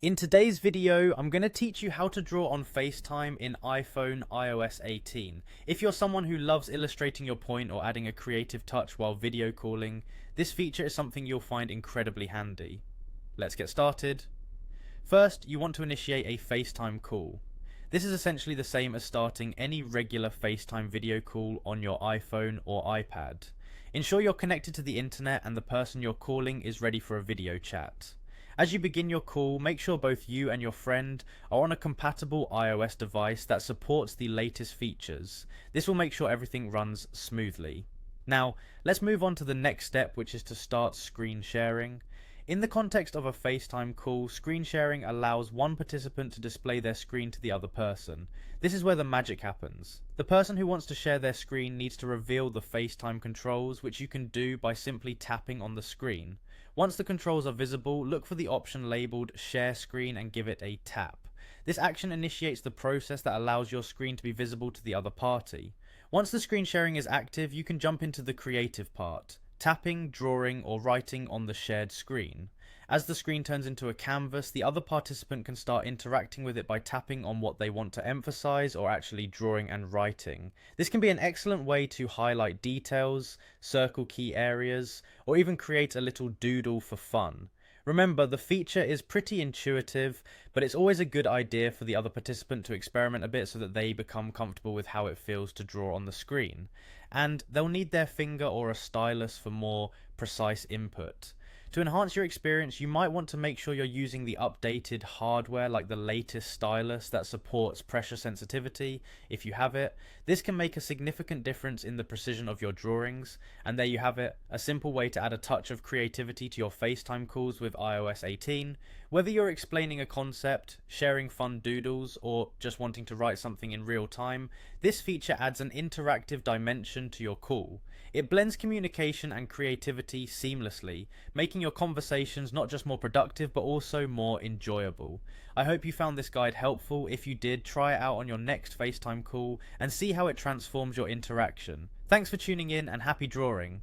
In today's video, I'm going to teach you how to draw on FaceTime in iPhone iOS 18. If you're someone who loves illustrating your point or adding a creative touch while video calling, this feature is something you'll find incredibly handy. Let's get started. First, you want to initiate a FaceTime call. This is essentially the same as starting any regular FaceTime video call on your iPhone or iPad. Ensure you're connected to the internet and the person you're calling is ready for a video chat. As you begin your call, make sure both you and your friend are on a compatible iOS device that supports the latest features. This will make sure everything runs smoothly. Now, let's move on to the next step, which is to start screen sharing. In the context of a FaceTime call, screen sharing allows one participant to display their screen to the other person. This is where the magic happens. The person who wants to share their screen needs to reveal the FaceTime controls, which you can do by simply tapping on the screen. Once the controls are visible, look for the option labelled Share Screen and give it a tap. This action initiates the process that allows your screen to be visible to the other party. Once the screen sharing is active, you can jump into the creative part, tapping, drawing, or writing on the shared screen. As the screen turns into a canvas, the other participant can start interacting with it by tapping on what they want to emphasize or actually drawing and writing. This can be an excellent way to highlight details, circle key areas, or even create a little doodle for fun. Remember, the feature is pretty intuitive, but it's always a good idea for the other participant to experiment a bit so that they become comfortable with how it feels to draw on the screen. And they'll need their finger or a stylus for more precise input. To enhance your experience, you might want to make sure you're using the updated hardware like the latest stylus that supports pressure sensitivity, if you have it. This can make a significant difference in the precision of your drawings, and there you have it, a simple way to add a touch of creativity to your FaceTime calls with iOS 18. Whether you're explaining a concept, sharing fun doodles, or just wanting to write something in real time, this feature adds an interactive dimension to your call. It blends communication and creativity seamlessly, making your conversations not just more productive but also more enjoyable. I hope you found this guide helpful. If you did, try it out on your next FaceTime call and see how it transforms your interaction. Thanks for tuning in and happy drawing!